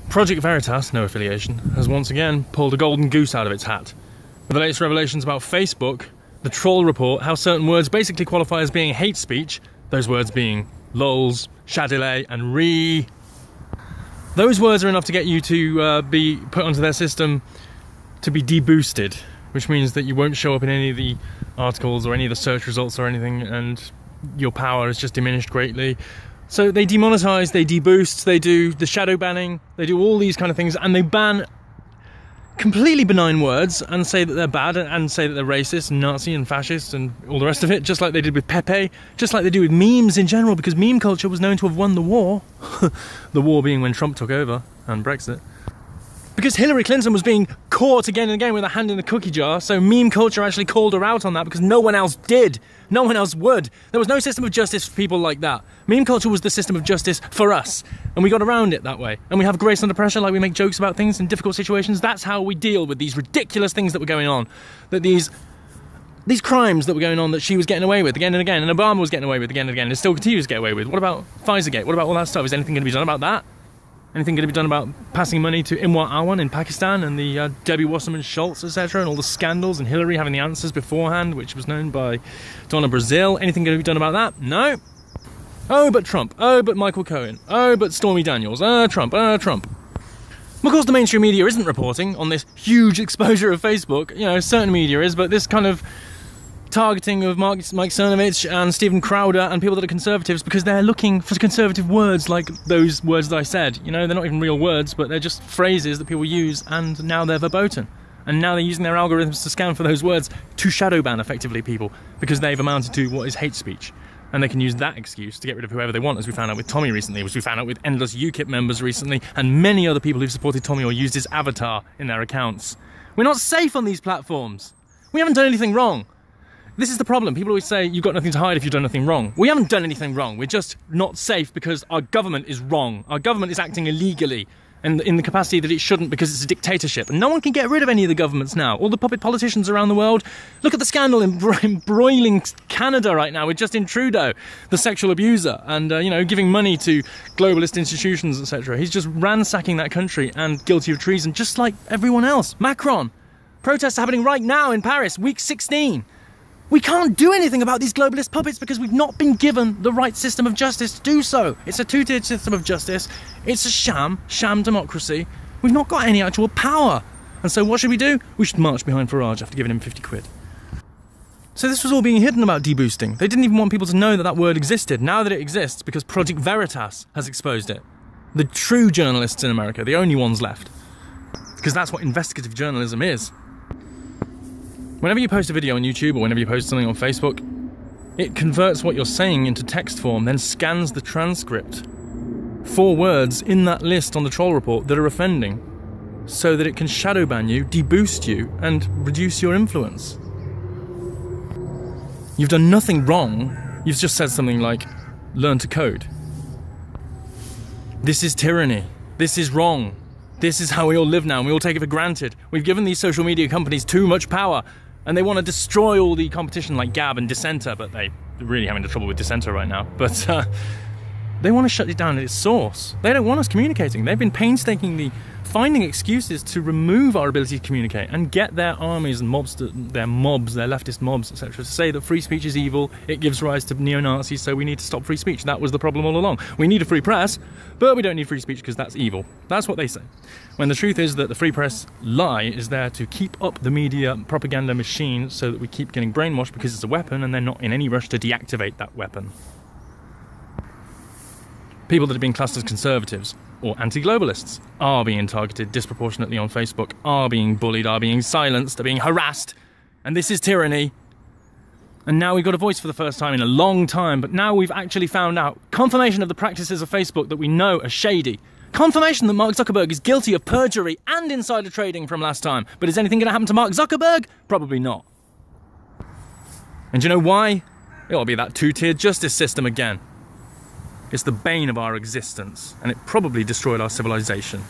Project Veritas, no affiliation, has once again pulled a golden goose out of its hat. With the latest revelations about Facebook, the troll report, how certain words basically qualify as being hate speech, those words being lols, shadilay and re. Those words are enough to get you to be put onto their system to be deboosted, which means that you won't show up in any of the articles or any of the search results or anything, and your power is just diminished greatly. So they demonetize, they deboost, they do the shadow banning, they do all these kind of things, and they ban completely benign words and say that they're bad and say that they're racist and Nazi and fascist and all the rest of it, just like they did with Pepe, just like they do with memes in general, because meme culture was known to have won the war. The war being when Trump took over and Brexit. Because Hillary Clinton was being caught again and again with her hand in the cookie jar, so meme culture actually called her out on that because no one else did. No one else would. There was no system of justice for people like that. Meme culture was the system of justice for us, and we got around it that way. And we have grace under pressure, like we make jokes about things in difficult situations. That's how we deal with these ridiculous things that were going on. That these crimes that were going on that she was getting away with again and again, and Obama was getting away with again and again, and still continues to get away with. What about Pfizergate? What about all that stuff? Is anything going to be done about that? Anything going to be done about passing money to Imwa Awan in Pakistan and the Debbie Wasserman Schultz, etc., and all the scandals, and Hillary having the answers beforehand, which was known by Donna Brazil? Anything going to be done about that? No. Oh, but Trump. Oh, but Michael Cohen. Oh, but Stormy Daniels. Trump. Trump. Of course, the mainstream media isn't reporting on this huge exposure of Facebook. You know, certain media is, but this kind of targeting of Mike Cernovich and Stephen Crowder and people that are conservatives, because they're looking for conservative words like those words that I said. You know, they're not even real words, but they're just phrases that people use, and now they're verboten. And now they're using their algorithms to scan for those words to shadow ban, effectively, people, because they've amounted to what is hate speech. And they can use that excuse to get rid of whoever they want, as we found out with Tommy recently, as we found out with endless UKIP members recently, and many other people who've supported Tommy or used his avatar in their accounts. We're not safe on these platforms. We haven't done anything wrong. This is the problem. People always say you've got nothing to hide if you've done nothing wrong. We haven't done anything wrong. We're just not safe because our government is wrong. Our government is acting illegally and in the capacity that it shouldn't, because it's a dictatorship. And no one can get rid of any of the governments now. All the puppet politicians around the world. Look at the scandal embroiling Canada right now with Justin Trudeau, the sexual abuser, and you know, giving money to globalist institutions, etc. He's just ransacking that country and guilty of treason, just like everyone else. Macron. Protests are happening right now in Paris, week 16. We can't do anything about these globalist puppets because we've not been given the right system of justice to do so. It's a two-tiered system of justice. It's a sham democracy. We've not got any actual power. And so what should we do? We should march behind Farage after giving him 50 quid. So this was all being hidden about deboosting. They didn't even want people to know that that word existed. Now that it exists, because Project Veritas has exposed it. The true journalists in America, the only ones left. Because that's what investigative journalism is. Whenever you post a video on YouTube or whenever you post something on Facebook, it converts what you're saying into text form, then scans the transcript for words in that list on the troll report that are offending, so that it can shadow ban you, deboost you, and reduce your influence. You've done nothing wrong, you've just said something like, learn to code. This is tyranny. This is wrong. This is how we all live now, and we all take it for granted. We've given these social media companies too much power. And they want to destroy all the competition like Gab and Dissenter, but they're really having trouble with Dissenter right now. But they want to shut it down at its source. They don't want us communicating. They've been painstakingly finding excuses to remove our ability to communicate and get their armies and mobs, their leftist mobs, etc., to say that free speech is evil, it gives rise to neo-Nazis, so we need to stop free speech. That was the problem all along. We need a free press, but we don't need free speech because that's evil. That's what they say. When the truth is that the free press lie is there to keep up the media propaganda machine so that we keep getting brainwashed because it's a weapon, and they're not in any rush to deactivate that weapon. People that are being classed as conservatives or anti-globalists are being targeted disproportionately on Facebook, are being bullied, are being silenced, are being harassed, and this is tyranny. And now we've got a voice for the first time in a long time, but now we've actually found out confirmation of the practices of Facebook that we know are shady. Confirmation that Mark Zuckerberg is guilty of perjury and insider trading from last time. But is anything going to happen to Mark Zuckerberg? Probably not. And do you know why? It'll be that two-tiered justice system again. It's the bane of our existence, and it probably destroyed our civilization.